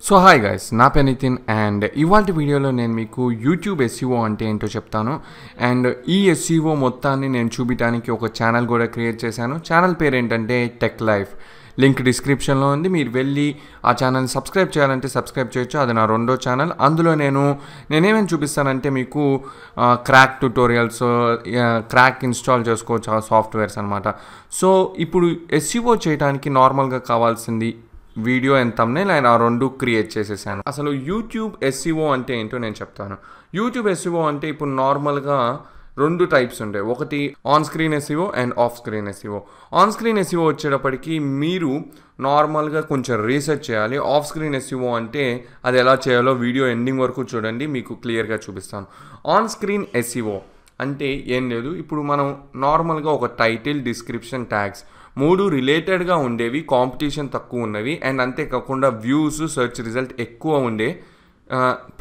So hi guys, నా పేరు Nitin and ఇవాళ వీడియోలో నేను మీకు యూట్యూబ్ ఎస్ఈఓ అంటే ఏంటో చెప్తాను. అండ్ ఈ ఎస్ఈఓ మొత్తాన్ని నేను చూపించడానికి ఒక ఛానల్ కూడా క్రియేట్ చేశాను. ఛానల్ పేరు ఏంటంటే టెక్ లైఫ్. లింక్ డిస్క్రిప్షన్లో ఉంది, మీరు వెళ్ళి ఆ ఛానల్ని సబ్స్క్రైబ్ చేయాలంటే సబ్స్క్రైబ్ చేయొచ్చు. అది నా రెండో ఛానల్. అందులో నేనేమేమి చూపిస్తానంటే మీకు క్రాక్ ట్యుటోరియల్స్, క్రాక్ ఇన్స్టాల్ చేసుకోవచ్చు ఆ సాఫ్ట్వేర్స్ అనమాట. సో ఇప్పుడు ఎస్ఈఓ చేయడానికి నార్మల్గా కావాల్సింది వీడియో అండ్ థంబ్నెయిల్ అండ్ ఆ రెండు క్రియేట్ చేసేసాను. అసలు యూట్యూబ్ ఎస్ఈఓ అంటే ఏంటో నేను చెప్తాను. యూట్యూబ్ ఎస్ఈఓ అంటే ఇప్పుడు నార్మల్గా రెండు టైప్స్ ఉంటాయి. ఒకటి on screen SEO and off screen SEO. On screen SEO వచ్చేటప్పటికి మీరు నార్మల్గా కొంచెం రీసెర్చ్ చేయాలి. ఆఫ్ స్క్రీన్ ఎస్ఈఓ అంటే అది ఎలా చేయాలో వీడియో ఎండింగ్ వరకు చూడండి, మీకు క్లియర్గా చూపిస్తాను. ఆన్ స్క్రీన్ ఎస్ఈఓ అంటే ఏం లేదు, ఇప్పుడు మనం నార్మల్గా ఒక టైటిల్, డిస్క్రిప్షన్, ట్యాగ్స్ మూడు రిలేటెడ్గా ఉండేవి, కాంపిటీషన్ తక్కువ ఉన్నవి అండ్ అంతేకాకుండా వ్యూస్, సెర్చ్ రిజల్ట్ ఎక్కువ ఉండే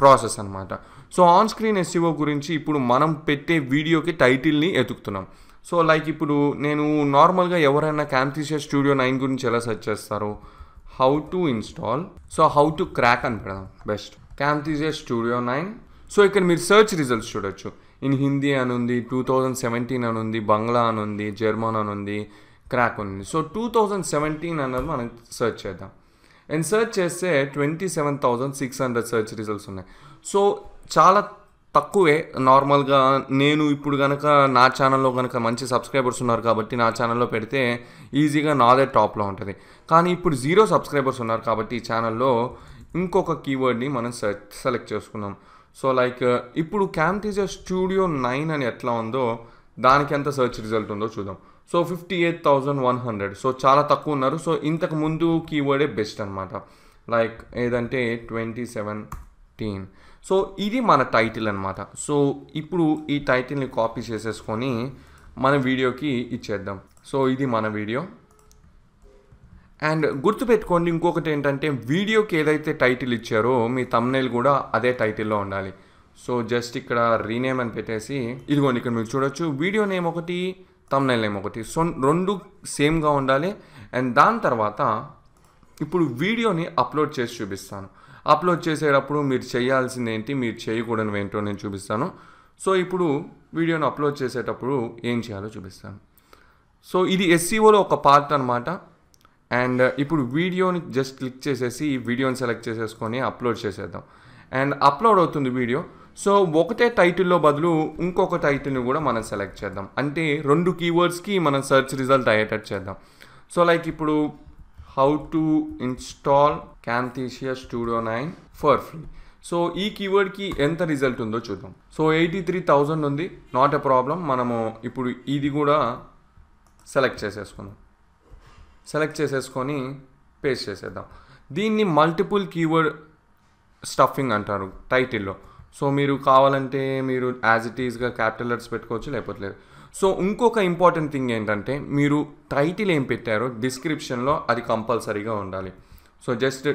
ప్రాసెస్ అనమాట. సో ఆన్ స్క్రీన్ ఎస్ఈఓ గురించి ఇప్పుడు మనం పెట్టే వీడియోకి టైటిల్ని ఎతుకుతున్నాం. సో లైక్ ఇప్పుడు నేను నార్మల్గా ఎవరైనా క్యామ్థీసియా స్టూడియో 9 గురించి ఎలా సెర్చ్ చేస్తారు, how to install, so how to crack అని పెడదాం బెస్ట్, క్యామ్థీసియా స్టూడియో 9. సో ఇక్కడ మీరు సెర్చ్ రిజల్ట్స్ చూడొచ్చు. ఇన్ హిందీ అని ఉంది, 2017 అని ఉంది, బంగ్లా అని ఉంది, జర్మన్ అని ఉంది, క్రాక్ ఉంది. సో 2017 అన్నది మనం సెర్చ్ చేద్దాం. అండ్ సెర్చ్ చేస్తే 27,600 సెర్చ్ రిజల్ట్స్ ఉన్నాయి. సో చాలా తక్కువే. నార్మల్గా నేను ఇప్పుడు కనుక నా ఛానల్లో కనుక మంచి సబ్స్క్రైబర్స్ ఉన్నారు కాబట్టి నా ఛానల్లో పెడితే ఈజీగా నాదే టాప్లో ఉంటుంది. కానీ ఇప్పుడు 0 సబ్స్క్రైబర్స్ ఉన్నారు కాబట్టి ఈ ఛానల్లో ఇంకొక కీవర్డ్ని మనం సెలెక్ట్ చేసుకున్నాం. సో లైక్ ఇప్పుడు క్యామ్థీసియా స్టూడియో 9 అని ఎట్లా ఉందో దానికి ఎంత సెర్చ్ రిజల్ట్ ఉందో చూద్దాం. సో 58,100. సో చాలా తక్కువ ఉన్నారు. సో ఇంతకు ముందు కీవర్డే బెస్ట్ అనమాట. లైక్ ఏదంటే 2017. సో ఇది మన టైటిల్ అనమాట. సో ఇప్పుడు ఈ టైటిల్ని కాపీ చేసేసుకొని మన వీడియోకి ఇచ్చేద్దాం. సో ఇది మన వీడియో. అండ్ గుర్తుపెట్టుకోండి ఇంకొకటి ఏంటంటే వీడియోకి ఏదైతే టైటిల్ ఇచ్చారో మీ థంబ్నెయిల్ కూడా అదే టైటిల్లో ఉండాలి. సో జస్ట్ ఇక్కడ రీనేమ్ అని పెట్టేసి ఇదిగోండి ఇక్కడ మీరు చూడొచ్చు, వీడియో నేమ్ ఒకటి, థంబ్నెయిల్ నేమ్ ఒకటి. సో రెండు సేమ్గా ఉండాలి. అండ్ దాని తర్వాత ఇప్పుడు వీడియోని అప్లోడ్ చేసి చూపిస్తాను. అప్లోడ్ చేసేటప్పుడు మీరు చేయాల్సింది ఏంటి, మీరు చేయకూడనివి ఏంటో నేను చూపిస్తాను. సో ఇప్పుడు వీడియోని అప్లోడ్ చేసేటప్పుడు ఏం చేయాలో చూపిస్తాను. సో ఇది ఎస్ఈఓలో ఒక పార్ట్ అనమాట. అండ్ ఇప్పుడు వీడియోని జస్ట్ క్లిక్ చేసేసి ఈ వీడియోని సెలెక్ట్ చేసేసుకొని అప్లోడ్ చేసేద్దాం. అండ్ అప్లోడ్ అవుతుంది వీడియో. సో ఒకటే టైటిల్లో బదులు ఇంకొక టైటిల్ని కూడా మనం సెలెక్ట్ చేద్దాం. అంటే రెండు కీవర్డ్స్కి మనం సెర్చ్ రిజల్ట్ అయ్యేటట్టు చేద్దాం. సో లైక్ ఇప్పుడు how to install Camtasia studio 9 for free. So ఈ కీవర్డ్కి ఎంత రిజల్ట్ ఉందో చూద్దాం. సో 83,000 ఉంది, నాట్ ఎ ప్రాబ్లం. మనము ఇప్పుడు ఇది కూడా సెలెక్ట్ చేసేసుకున్నాం. సెలెక్ట్ చేసేసుకొని పేస్ట్ చేసేద్దాం. దీన్ని మల్టిపుల్ కీవర్డ్ స్టఫింగ్ అంటారు టైటిల్లో. సో మీరు కావాలంటే మీరు యాజ్ ఇట్ ఈస్గా క్యాపిటల్ లెటర్స్ పెట్టుకోవచ్చు, లేకపోతే లేదు. సో ఇంకొక ఇంపార్టెంట్ థింగ్ ఏంటంటే మీరు టైటిల్ ఏం పెట్టారో డిస్క్రిప్షన్లో అది కంపల్సరీగా ఉండాలి. So just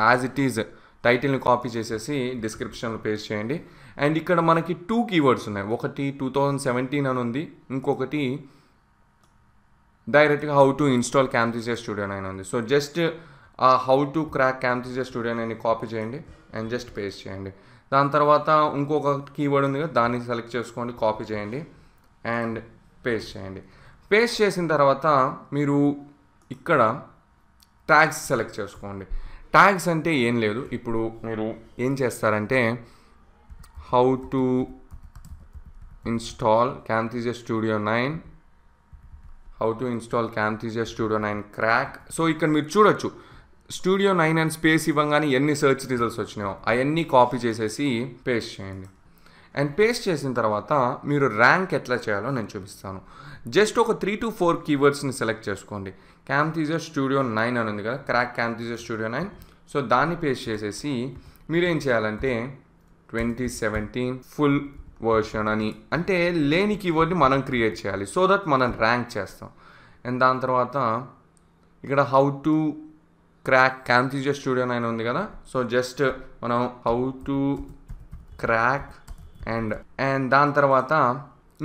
as it is టైటిల్ని కాపీ చేసేసి డిస్క్రిప్షన్లో పేస్ట్ చేయండి. అండ్ ఇక్కడ మనకి 2 కీవర్డ్స్ ఉన్నాయి. ఒకటి 2017 అని ఉంది, ఇంకొకటి డైరెక్ట్గా how to install Camtasia studio 9 ఉంది. సో జస్ట్ ఆ how to crack Camtasia studio 9ని కాపీ చేయండి అండ్ జస్ట్ పేస్ట్ చేయండి. దాని తర్వాత ఇంకొక కీవర్డ్ ఉంది కదా, దాన్ని సెలెక్ట్ చేసుకోండి, కాపీ చేయండి అండ్ పేస్ట్ చేయండి. పేస్ట్ చేసిన తర్వాత మీరు ఇక్కడ ట్యాగ్స్ సెలెక్ట్ చేసుకోండి. ట్యాగ్స్ అంటే ఏం లేదు, ఇప్పుడు మీరు ఏం చేస్తారంటే how to install Camtasia studio 9, how to install Camtasia studio 9 క్రాక్. సో ఇక్కడ మీరు చూడొచ్చు స్టూడియో 9 అని స్పేస్ ఇవ్వగానే ఎన్ని సెర్చ్ రిజల్ట్స్ వచ్చినాయో అవన్నీ కాపీ చేసేసి పేస్ట్ చేయండి. అండ్ పేస్ట్ చేసిన తర్వాత మీరు ర్యాంక్ ఎట్లా చేయాలో నేను చూపిస్తాను. జస్ట్ ఒక 3 to 4 కీవర్డ్స్ని సెలెక్ట్ చేసుకోండి. క్యామ్థీసియా స్టూడియో 9 అని ఉంది కదా, క్రాక్ క్యామ్థీసియా స్టూడియో 9. సో దాన్ని పేస్ట్ చేసేసి మీరేం చేయాలంటే 2017 ఫుల్ వర్షన్ అని అంటే లేని కీవర్డ్ని మనం క్రియేట్ చేయాలి. సో దట్ మనం ర్యాంక్ చేస్తాం. అండ్ దాని తర్వాత ఇక్కడ how to crack Camtasia studio 9 ఉంది కదా, సో జస్ట్ మనం హౌ టు క్రాక్ అండ్ దాని తర్వాత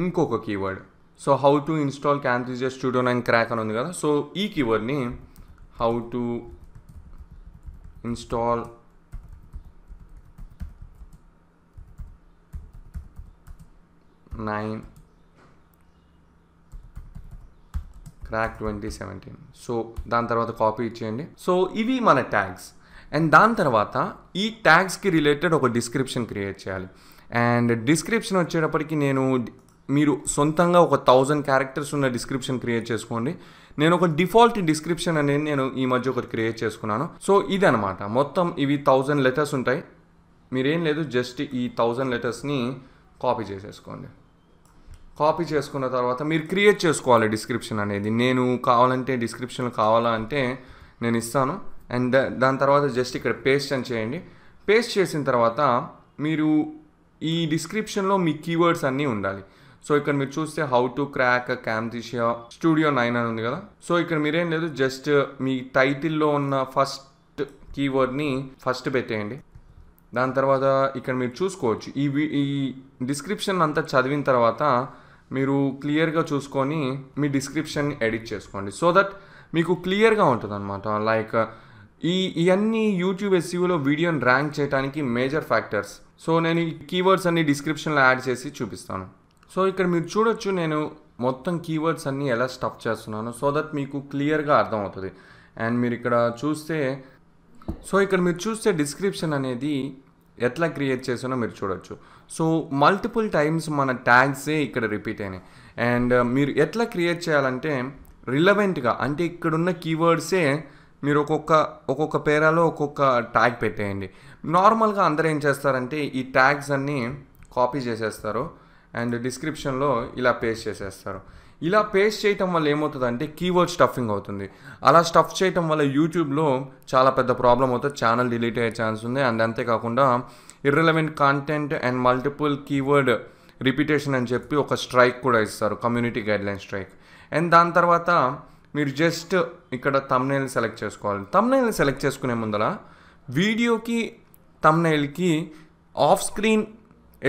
ఇంకొక కీవర్డ్. So how to install Camtasia studio 9 crack అని ఉంది కదా, సో ఈ కీవర్డ్ని how to install 9 crack 2017. So దాని తర్వాత కాపీ ఇచ్చేయండి. సో ఇవి మన ట్యాగ్స్. అండ్ దాని తర్వాత ఈ ట్యాగ్స్కి రిలేటెడ్ ఒక డిస్క్రిప్షన్ క్రియేట్ చేయాలి. అండ్ డిస్క్రిప్షన్ వచ్చేటప్పటికి మీరు సొంతంగా ఒక 1000 క్యారెక్టర్స్ ఉన్న డిస్క్రిప్షన్ క్రియేట్ చేసుకోండి. నేను ఒక డిఫాల్ట్ డిస్క్రిప్షన్ అనేది నేను ఈ మధ్య ఒకటి క్రియేట్ చేసుకున్నాను. సో ఇదనమాట, మొత్తం ఇవి 1000 లెటర్స్ ఉంటాయి. మీరేం లేదు, జస్ట్ ఈ 1000 లెటర్స్ని కాపీ చేసేసుకోండి. కాపీ చేసుకున్న తర్వాత మీరు క్రియేట్ చేసుకోవాలి డిస్క్రిప్షన్ అనేది. నేను కావాలంటే డిస్క్రిప్షన్ కావాలా అంటే నేను ఇస్తాను. అండ్ దాని తర్వాత జస్ట్ ఇక్కడ పేస్ట్ అని చేయండి. పేస్ట్ చేసిన తర్వాత మీరు ఈ డిస్క్రిప్షన్లో మీ కీవర్డ్స్ అన్నీ ఉండాలి. సో ఇక్కడ మీరు చూస్తే హౌ టు క్రాక్ క్యామ్తీషియా స్టూడియో 9 అని ఉంది కదా. సో ఇక్కడ మీరేం లేదు, జస్ట్ మీ టైటిల్లో ఉన్న ఫస్ట్ కీవర్డ్ని ఫస్ట్ పెట్టేయండి. దాని తర్వాత ఇక్కడ మీరు చూసుకోవచ్చు ఈ డిస్క్రిప్షన్ అంతా చదివిన తర్వాత మీరు క్లియర్గా చూసుకొని మీ డిస్క్రిప్షన్ ఎడిట్ చేసుకోండి. సో దట్ మీకు క్లియర్గా ఉంటుంది అనమాట. లైక్ ఇవన్నీ యూట్యూబ్ ఎస్ఈఓలో వీడియోని ర్యాంక్ చేయడానికి మేజర్ ఫ్యాక్టర్స్. సో నేను ఈ కీవర్డ్స్ అన్ని డిస్క్రిప్షన్లో యాడ్ చేసి చూపిస్తాను. సో ఇక్కడ మీరు చూడొచ్చు నేను మొత్తం కీవర్డ్స్ అన్నీ ఎలా స్టఫ్ చేస్తున్నాను, సో దట్ మీకు క్లియర్గా అర్థమవుతుంది. అండ్ మీరు ఇక్కడ చూస్తే డిస్క్రిప్షన్ అనేది ఎట్లా క్రియేట్ చేసానో మీరు చూడొచ్చు. సో మల్టిపుల్ టైమ్స్ మన ట్యాగ్సే ఇక్కడ రిపీట్ అయినాయి. అండ్ మీరు ఎట్లా క్రియేట్ చేయాలంటే రిలవెంట్గా, అంటే ఇక్కడున్న కీవర్డ్సే మీరు ఒక్కొక్క పేరాలో ఒక్కొక్క ట్యాగ్ పెట్టేయండి. నార్మల్గా అందరూ ఏం చేస్తారంటే ఈ ట్యాగ్స్ అన్నీ కాపీ చేసేస్తారు అండ్ డిస్క్రిప్షన్లో ఇలా పేస్ట్ చేసేస్తారు. ఇలా పేస్ట్ చేయటం వల్ల ఏమవుతుందంటే కీవర్డ్ స్టఫింగ్ అవుతుంది. అలా స్టఫ్ చేయటం వల్ల యూట్యూబ్లో చాలా పెద్ద ప్రాబ్లం అవుతుంది, ఛానల్ డిలీట్ అయ్యే ఛాన్స్ ఉంది. అండ్ అంతేకాకుండా irrelevant content and multiple keyword repetition అని చెప్పి ఒక స్ట్రైక్ కూడా ఇస్తారు, కమ్యూనిటీ గైడ్లైన్ స్ట్రైక్. అండ్ దాని తర్వాత మీరు జస్ట్ ఇక్కడ థంబ్నెయిల్ సెలెక్ట్ చేసుకోవాలి. థంబ్నెయిల్ సెలెక్ట్ చేసుకునే ముందర వీడియోకి థంబ్నెయిల్కి ఆఫ్ స్క్రీన్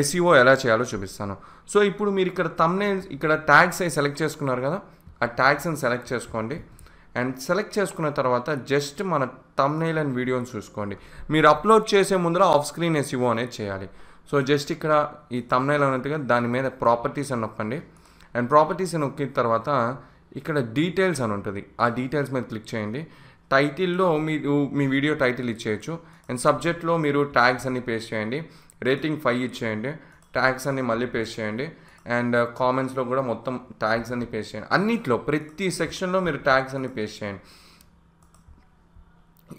ఎస్ఈఓ ఎలా చేయాలో చూపిస్తాను. సో ఇప్పుడు మీరు ఇక్కడ థంబ్నెయిల్స్ ఇక్కడ ట్యాగ్స్ అవి సెలెక్ట్ చేసుకున్నారు కదా, ఆ ట్యాగ్స్ని సెలెక్ట్ చేసుకోండి. అండ్ సెలెక్ట్ చేసుకున్న తర్వాత జస్ట్ మన థంబ్నెయిల్ అండ్ వీడియోని చూసుకోండి. మీరు అప్లోడ్ చేసే ముందర ఆఫ్ స్క్రీన్ ఎస్ఈఓ అనేది చేయాలి. సో జస్ట్ ఇక్కడ ఈ థంబ్నెయిల్ అన్నట్టుగా దాని మీద ప్రాపర్టీస్ అని నొక్కండి. అండ్ ప్రాపర్టీస్ అని నొక్కిన తర్వాత ఇక్కడ డీటెయిల్స్ అని ఉంటుంది, ఆ డీటెయిల్స్ మీద క్లిక్ చేయండి. టైటిల్లో మీరు మీ వీడియో టైటిల్ ఇచ్చేయచ్చు. అండ్ సబ్జెక్ట్లో మీరు ట్యాగ్స్ అన్ని పేస్ట్ చేయండి. రేటింగ్ 5 ఇచ్చేయండి. ట్యాగ్స్ అన్ని మళ్ళీ పేస్ట్ చేయండి. అండ్ కామెంట్స్లో కూడా మొత్తం ట్యాగ్స్ అన్ని పేస్ట్ చేయండి. అన్నిట్లో ప్రతి సెక్షన్లో మీరు ట్యాగ్స్ అన్ని పేస్ట్ చేయండి.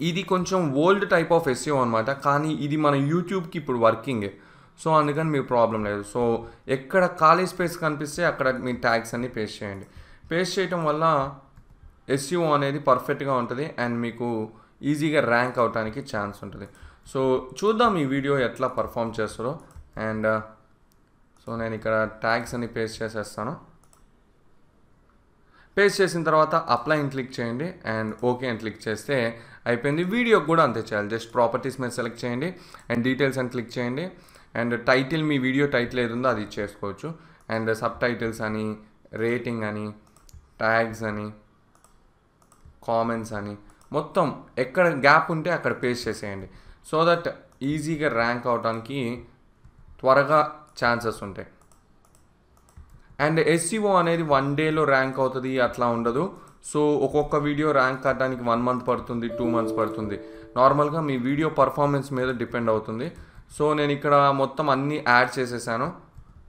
ఇది కొంచెం ఓల్డ్ టైప్ ఆఫ్ ఎస్ఈఓ అనమాట, కానీ ఇది మన యూట్యూబ్కి ఇప్పుడు వర్కింగే. సో అందుకని మీకు ప్రాబ్లం లేదు. సో ఎక్కడ ఖాళీ స్పేస్ కనిపిస్తే అక్కడ మీ ట్యాగ్స్ అన్ని పేస్ట్ చేయండి. పేస్ట్ చేయటం వల్ల ఎస్ఈఓ అనేది పర్ఫెక్ట్గా ఉంటుంది అండ్ మీకు ఈజీగా ర్యాంక్ అవడానికి ఛాన్స్ ఉంటుంది. సో చూద్దాం ఈ వీడియో ఎట్లా పర్ఫామ్ చేస్తారో. అండ్ సో నేను ఇక్కడ ట్యాగ్స్ అన్ని పేస్ట్ చేసేస్తాను. పేస్ట్ చేసిన తర్వాత అప్లై అని క్లిక్ చేయండి అండ్ ఓకే అని క్లిక్ చేస్తే అయిపోయింది. వీడియోకి కూడా అంతే చేయాలి. జస్ట్ ప్రాపర్టీస్ మీద సెలెక్ట్ చేయండి అండ్ డీటెయిల్స్ అని క్లిక్ చేయండి. And title me video title ఏది ఉందో అది ఇచ్చేసుకోవచ్చు. అండ్ సబ్ టైటిల్స్ అని, రేటింగ్ అని, ట్యాగ్స్ అని, కామెంట్స్ అని మొత్తం ఎక్కడ గ్యాప్ ఉంటే అక్కడ పేస్ట్ చేసేయండి. సో దట్ ఈజీగా ర్యాంక్ అవడానికి త్వరగా ఛాన్సెస్ ఉంటాయి. అండ్ ఎస్ఈఓ అనేది 1 డేలో ర్యాంక్ అవుతుంది అట్లా ఉండదు. సో ఒక్కొక్క వీడియో ర్యాంక్ అవ్వడానికి 1 మంత్ పడుతుంది, 2 మంత్స్ పడుతుంది. నార్మల్గా మీ వీడియో పర్ఫార్మెన్స్ మీద డిపెండ్ అవుతుంది. సో నేను ఇక్కడ మొత్తం అన్నీ యాడ్ చేసేసాను.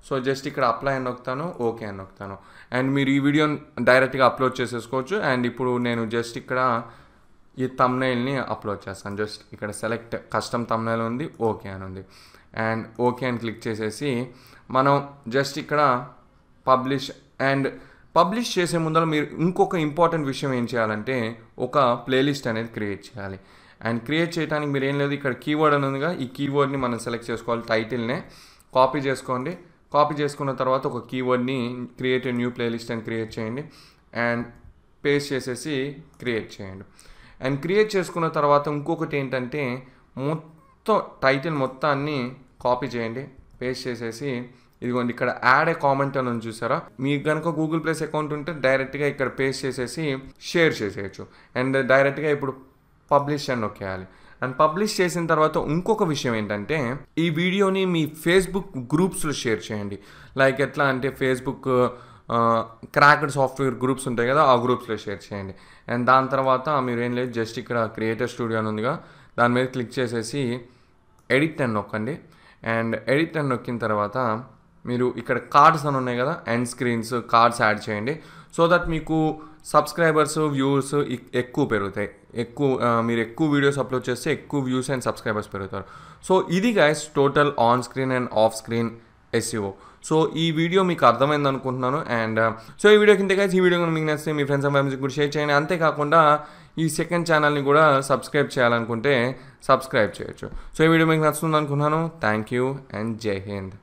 సో జస్ట్ ఇక్కడ అప్లై అని నొక్కుతాను, ఓకే అని నొక్కుతాను. అండ్ మీరు ఈ వీడియోని డైరెక్ట్గా అప్లోడ్ చేసేసుకోవచ్చు. అండ్ ఇప్పుడు నేను జస్ట్ ఇక్కడ ఈ థంబ్నెయిల్ని అప్లోడ్ చేస్తాను. జస్ట్ ఇక్కడ సెలెక్ట్ కస్టమ్ థంబ్నెయిల్ ఉంది, ఓకే అని ఉంది. అండ్ ఓకే అని క్లిక్ చేసేసి మనం జస్ట్ ఇక్కడ పబ్లిష్ చేసే ముందర మీరు ఇంకొక ఇంపార్టెంట్ విషయం ఏం చేయాలంటే ఒక ప్లేలిస్ట్ అనేది క్రియేట్ చేయాలి. అండ్ క్రియేట్ చేయడానికి మీరు ఏం లేదు, ఇక్కడ కీవర్డ్ అని ఉందిగా, ఈ కీవర్డ్ని మనం సెలెక్ట్ చేసుకోవాలి. టైటిల్నే కాపీ చేసుకోండి. కాపీ చేసుకున్న తర్వాత ఒక కీవర్డ్ని క్రియేట్ న్యూ ప్లేలిస్ట్ అని క్రియేట్ చేయండి అండ్ పేస్ట్ చేసేసి క్రియేట్ చేయండి. అండ్ క్రియేట్ చేసుకున్న తర్వాత ఇంకొకటి ఏంటంటే మొత్తం టైటిల్ మొత్తాన్ని కాపీ చేయండి, పేస్ట్ చేసేసి ఇదిగోండి ఇక్కడ యాడ్ ఏ కామెంట్ అని చూసారా, మీకు కనుక గూగుల్ ప్లస్ అకౌంట్ ఉంటే డైరెక్ట్గా ఇక్కడ పేస్ట్ చేసేసి షేర్ చేసేయచ్చు. అండ్ డైరెక్ట్గా ఇప్పుడు పబ్లిష్ అని నొక్కేయాలి. అండ్ పబ్లిష్ చేసిన తర్వాత ఇంకొక విషయం ఏంటంటే ఈ వీడియోని మీ ఫేస్బుక్ గ్రూప్స్లో షేర్ చేయండి. లైక్ ఎట్లా అంటే ఫేస్బుక్ క్రాక్డ్ సాఫ్ట్వేర్ గ్రూప్స్ ఉంటాయి కదా, ఆ గ్రూప్స్లో షేర్ చేయండి. అండ్ దాని తర్వాత మీరు ఏం లేదు, జస్ట్ ఇక్కడ క్రియేటర్ స్టూడియో అని ఉందిగా, దాని మీద క్లిక్ చేసేసి ఎడిట్ అని నొక్కండి. అండ్ ఎడిట్ అని నొక్కిన తర్వాత మీరు ఇక్కడ కార్డ్స్ అని ఉన్నాయి కదా, ఎండ్ స్క్రీన్స్ కార్డ్స్ యాడ్ చేయండి. సో దట్ మీకు సబ్స్క్రైబర్స్ వ్యూస్ ఎక్కువ పెరుగుతాయి. మీరు ఎక్కువ వీడియోస్ అప్లోడ్ చేస్తే ఎక్కువ వ్యూస్ అండ్ సబ్స్క్రైబర్స్ పెరుగుతారు. సో ఇది guys total on screen and off screen SEO. So ఈ వీడియో మీకు అర్థమైంది అనుకుంటున్నాను. అండ్ సో ఈ వీడియో కింద గైస్, ఈ వీడియో మీకు నచ్చితే మీ ఫ్రెండ్స్ అండ్ ఫ్యామిలీకి కూడా షేర్ చేయండి. అంతేకాకుండా ఈ సెకండ్ ఛానల్ని కూడా సబ్స్క్రైబ్ చేయాలనుకుంటే సబ్స్క్రైబ్ చేయొచ్చు. సో ఈ వీడియో మీకు నచ్చుతుంది అనుకుంటున్నాను. థ్యాంక్ యూ అండ్ జై హింద్.